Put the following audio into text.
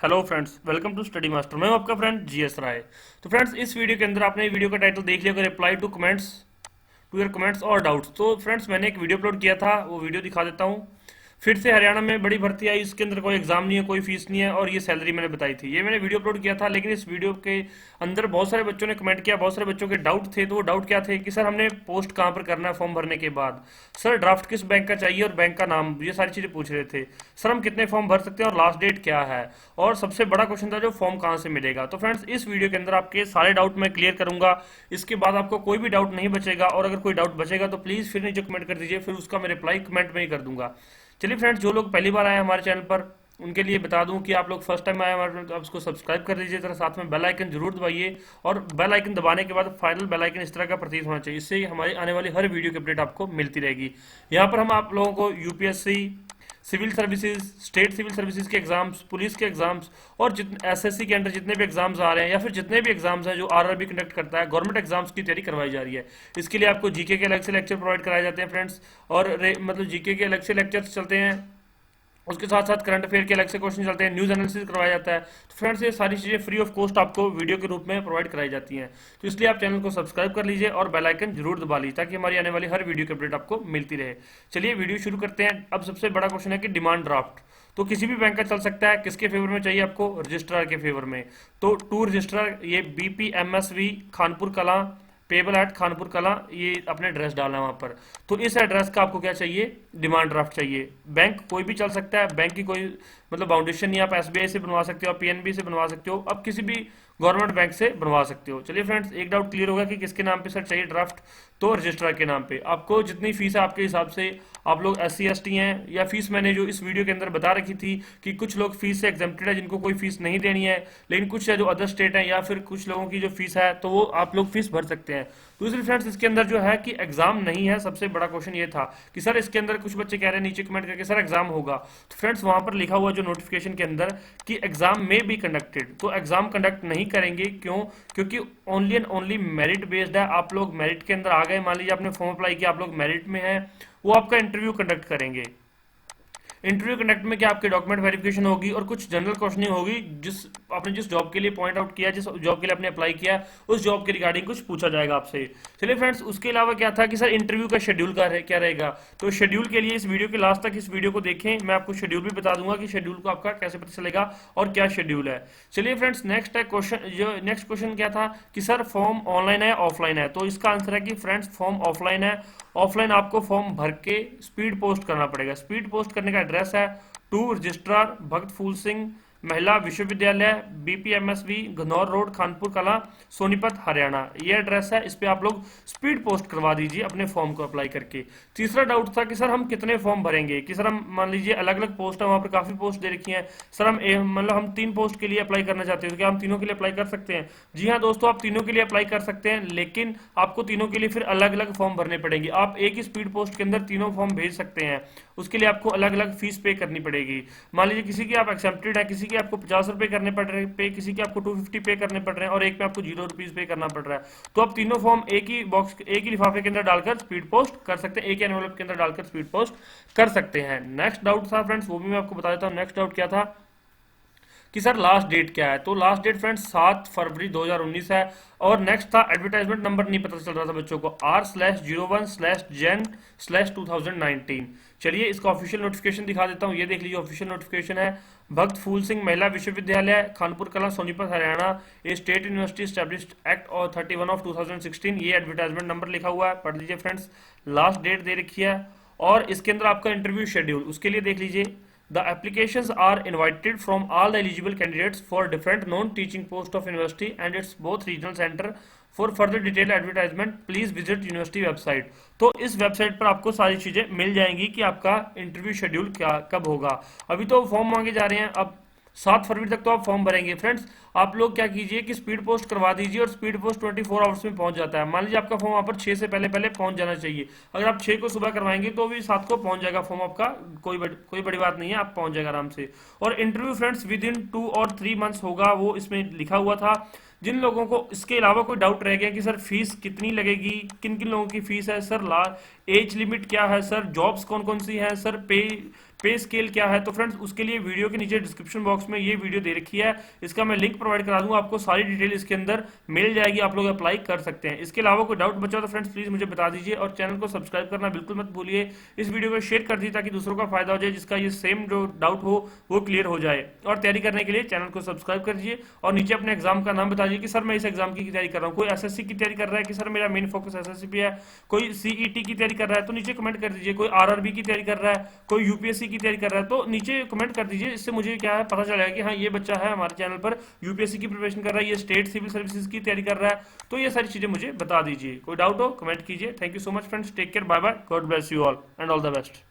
Hello friends, welcome to study master. मैं हूं आपका फ्रेंड जीएस राय। तो फ्रेंड्स, इस वीडियो के अंदर आपने वीडियो का टाइटल देख लिया, reply to comments to your comments और डाउट्स। तो फ्रेंड्स, मैंने एक वीडियो अपलोड किया था, वो वीडियो दिखा देता हूँ। फिर से हरियाणा में बड़ी भर्ती आई, इसके अंदर कोई एग्जाम नहीं है, कोई फीस नहीं है और ये सैलरी मैंने बताई थी। ये मैंने वीडियो अपलोड किया था, लेकिन इस वीडियो के अंदर बहुत सारे बच्चों ने कमेंट किया, बहुत सारे बच्चों के डाउट थे। तो वो डाउट क्या थे कि सर हमने पोस्ट कहाँ पर करना है फॉर्म भरने के बाद, सर ड्राफ्ट किस बैंक का चाहिए और बैंक का नाम, ये सारी चीज़ें पूछ रहे थे। सर हम कितने फॉर्म भर सकते हैं और लास्ट डेट क्या है, और सबसे बड़ा क्वेश्चन था जो फॉर्म कहाँ से मिलेगा। तो फ्रेंड्स, इस वीडियो के अंदर आपके सारे डाउट मैं क्लियर करूंगा। इसके बाद आपको कोई भी डाउट नहीं बचेगा, और अगर कोई डाउट बचेगा तो प्लीज़ फिर नीचे कमेंट कर दीजिए, फिर उसका मैं रिप्लाई कमेंट में ही कर दूंगा। चलिए फ्रेंड्स, जो लोग पहली बार आए हमारे चैनल पर उनके लिए बता दूं कि आप लोग फर्स्ट टाइम आए हमारे, तो आप उसको सब्सक्राइब कर लीजिए, तरह साथ में बेल आइकन जरूर दबाइए। और बेल आइकन दबाने के बाद फाइनल बेल आइकन इस तरह का प्रतीत होना चाहिए, इससे हमारी आने वाली हर वीडियो की अपडेट आपको मिलती रहेगी। यहाँ पर हम आप लोगों को UPSC, civil services, state civil services के एग्जाम्स, पुलिस के एग्जाम्स और जितने एसएससी के अंदर जितने भी एग्जाम्स आ रहे हैं, या फिर जितने भी एग्जाम्स हैं जो आरआरबी कंडक्ट करता है, गवर्नमेंट एग्जाम्स की तैयारी करवाई जा रही है। इसके लिए आपको जीके के अलग से लेक्चर प्रोवाइड कराए जाते हैं फ्रेंड्स, और मतलब जीके के अलग से लेक्चर्स चलते हैं। उसके साथ साथ करंट अफेयर के अलग से क्वेश्चन चलते हैं, न्यूज़ एनालिसिस करवाया जाता है। तो फ्रेंड्स, ये सारी चीज़ें फ्री ऑफ कॉस्ट आपको वीडियो के रूप में प्रोवाइड कराई जाती हैं। तो इसलिए आप चैनल को सब्सक्राइब कर लीजिए और बेल आइकन जरूर दबा लीजिए, ताकि हमारी आने वाली हर वीडियो की अपडेट आपको मिलती रहे। चलिए वीडियो शुरू करते हैं। अब सबसे बड़ा क्वेश्चन है कि डिमांड ड्राफ्ट तो किसी भी बैंक का चल सकता है, किसके फेवर में चाहिए आपको? रजिस्ट्रार के फेवर में। तो टू रजिस्ट्रार, ये बीपीएमएसवी खानपुर कला, पेबल एट खानपुर कला, ये अपने एड्रेस डालना है वहाँ पर। तो इस एड्रेस का आपको क्या चाहिए? डिमांड ड्राफ्ट चाहिए। बैंक कोई भी चल सकता है, बैंक की कोई मतलब बाउंडेशन नहीं। आप एसबीआई से बनवा सकते हो, आप पीएनबी से बनवा सकते हो, अब किसी भी गवर्नमेंट बैंक से बनवा सकते हो। चलिए फ्रेंड्स, एक डाउट क्लियर होगा कि किसके नाम पे सर चाहिए ड्राफ्ट। तो रजिस्ट्रार के नाम पे। आपको जितनी फीस है आपके हिसाब से, आप लोग एससी एसटी हैं, या फीस मैंने जो इस वीडियो के अंदर बता रखी थी कि कुछ लोग फीस से एग्जेम्प्टेड है, जिनको कोई फीस नहीं देनी है, लेकिन कुछ है जो अदर स्टेट है, या फिर कुछ लोगों की जो फीस है तो वो आप लोग फीस भर सकते हैं। दूसरी फ्रेंड्स, इसके अंदर जो है कि एग्जाम नहीं है। सबसे बड़ा क्वेश्चन ये था कि सर इसके अंदर, कुछ बच्चे कह रहे हैं नीचे कमेंट करके सर एग्जाम होगा। तो फ्रेंड्स, वहां पर लिखा हुआ जो नोटिफिकेशन के अंदर कि एग्जाम में बी कंडक्टेड, तो एग्जाम कंडक्ट नहीं करेंगे। क्यों? क्योंकि only and only merit based है। आप लोग मेरिट के अंदर आ गए, मान लीजिए आपने फॉर्म अप्लाई किया, आप लोग मेरिट में हैं, वो आपका इंटरव्यू कंडक्ट करेंगे। इंटरव्यू कंडक्ट में क्या आपके डॉक्यूमेंट वेरिफिकेशन होगी और कुछ जनरल क्वेश्चनिंग होगी। जिस जॉब के लिए पॉइंट आउट किया, जिस जॉब के लिए आपने अप्लाई किया, उस जॉब के रिगार्डिंग कुछ पूछा जाएगा आपसे। चलिए फ्रेंड्स, उसके अलावा क्या था कि सर इंटरव्यू का शेड्यूल क्या रहेगा। तो शेड्यूल के लिए इस वीडियो के लास्ट तक इस वीडियो को देखें, मैं आपको शेड्यूल भी बता दूंगा कि शेड्यूल को आपका कैसे पता चलेगा और क्या शेड्यूल है। चलिए फ्रेंड्स, नेक्स्ट है क्वेश्चन। जो नेक्स्ट क्वेश्चन क्या था कि सर फॉर्म ऑनलाइन है ऑफलाइन है। तो इसका आंसर है कि फ्रेंड्स फॉर्म ऑफलाइन है। ऑफलाइन आपको फॉर्म भर के स्पीड पोस्ट करना पड़ेगा। स्पीड पोस्ट करने का एड्रेस है टू रजिस्ट्रार भगत फूल सिंह महिला विश्वविद्यालय, बीपीएमएसवी, घनौर रोड, खानपुर कला, सोनीपत, हरियाणा। ये एड्रेस है, इस पे आप लोग स्पीड पोस्ट करवा दीजिए अपने फॉर्म को अप्लाई करके। तीसरा डाउट था कि सर हम कितने फॉर्म भरेंगे, कि सर हम मान लीजिए अलग अलग पोस्ट है, वहां पर काफी पोस्ट दे रखी हैं। सर हम मतलब हम 3 पोस्ट के लिए अप्लाई करना चाहते हैं, तो क्या हम तीनों के लिए अप्लाई कर सकते हैं? जी हाँ दोस्तों, आप तीनों के लिए अप्लाई कर सकते हैं, लेकिन आपको तीनों के लिए फिर अलग अलग फॉर्म भरने पड़ेंगे। आप एक ही स्पीड पोस्ट के अंदर तीनों फॉर्म भेज सकते हैं, उसके लिए आपको अलग अलग फीस पे करनी पड़ेगी। मान लीजिए किसी की आप एक्सेप्टेड है, किसी की आपको 50 रुपए करने पड़ रहे पे, किसी के आपको 250 पे करने पड़ रहे हैं, और एक पे आपको 0 रुपीज पे करना पड़ रहा है। तो आप तीनों फॉर्म एक ही बॉक्स, एक ही लिफाफे के अंदर डालकर स्पीड पोस्ट कर सकते हैं, एक ही एनवेलप के अंदर डालकर स्पीड पोस्ट कर सकते हैं। नेक्स्ट डाउट था फ्रेंड्स, वो भी मैं आपको बता देता हूँ। नेक्स्ट डाउट क्या था कि सर लास्ट डेट क्या है। तो लास्ट डेट फ्रेंड्स 7 फरवरी 2019 है। और नेक्स्ट था एडवर्टाइजमेंट नंबर नहीं पता चल रहा था बच्चों को, R/01/Jan/2019। चलिए इसका ऑफिशियल नोटिफिकेशन दिखा देता हूँ, ये देख लीजिए ऑफिशियल नोटिफिकेशन है। भक्त फूल सिंह महिला विश्वविद्यालय, खानपुर कला, सोनीपत, हरियाणा, ए स्टेट यूनिवर्सिटी स्टैब्लिश्ड एक्ट और 31 ऑफ 2016। ये एडवर्टाइजमेंट नंबर लिखा हुआ है, पढ़ लीजिए फ्रेंड्स। लास्ट डेट दे रखी है, और इसके अंदर आपका इंटरव्यू शेड्यूल, उसके लिए देख लीजिए। The applications are invited from all the eligible candidates for different non-teaching post of university and its both regional center. For further detailed advertisement, please visit university website. तो इस वेबसाइट पर आपको सारी चीजें मिल जाएंगी कि आपका इंटरव्यू शेड्यूल क्या कब होगा। अभी तो फॉर्म मांगे जा रहे हैं, अब 7 फरवरी तक तो आप फॉर्म भरेंगे फ्रेंड्स। आप लोग क्या कीजिए कि स्पीड पोस्ट करवा दीजिए, और स्पीड पोस्ट 24 आवर्स में पहुंच जाता है। मान लीजिए आपका फॉर्म वहाँ पर 6 से पहले पहले पहुंच जाना चाहिए। अगर आप 6 को सुबह करवाएंगे तो भी 7 को पहुंच जाएगा फॉर्म आपका, कोई बड़ी बात नहीं है, आप पहुंच जाएगा आराम से। और इंटरव्यू फ्रेंड्स विद इन 2 और 3 मंथ्स होगा, वो इसमें लिखा हुआ था। जिन लोगों को इसके अलावा कोई डाउट रह गया कि सर फीस कितनी लगेगी, किन किन लोगों की फीस है सर, एज लिमिट क्या है सर, जॉब्स कौन कौन सी है सर, पे स्केल क्या है, तो फ्रेंड्स उसके लिए वीडियो के नीचे डिस्क्रिप्शन बॉक्स में ये वीडियो दे रखी है, इसका मैं लिंक प्रोवाइड करा दूंगा आपको, सारी डिटेल इसके अंदर मिल जाएगी, आप लोग अप्लाई कर सकते हैं। इसके अलावा कोई डाउट बचा तो फ्रेंड्स प्लीज मुझे बता दीजिए, और चैनल को सब्सक्राइब करना बिल्कुल मत भूलिए। इस वीडियो को शेयर कर दीजिए ताकि दूसरों का फायदा हो जाए, जिसका ये सेम जो डाउट हो वो क्लियर हो जाए। और तैयारी करने के लिए चैनल को सब्सक्राइब कर दीजिए, और नीचे अपने एग्जाम का नाम बता दीजिए कि सर मैं इस एग्जाम की तैयारी कर रहा हूँ। कोई एसएससी की तैयारी कर रहा है कि सर मेरा मेन फोकस एसएससी पे है, कोई सीईटी की तैयारी कर रहा है तो नीचे कमेंट कर दीजिए, कोई आरआरबी की तैयारी कर रहा है, कोई यूपीएससी की तैयारी कर रहा है तो नीचे कमेंट कर दीजिए। इससे मुझे क्या है पता चलेगा कि हाँ ये बच्चा है हमारे चैनल पर यूपीएससी की प्रिपरेशन कर रहा है, ये स्टेट सिविल सर्विसेज की तैयारी कर रहा है, तो ये सारी चीजें मुझे बता दीजिए। कोई डाउट हो कमेंट कीजिए। Thank you so much friends, take care, bye bye, God bless you all and all the best.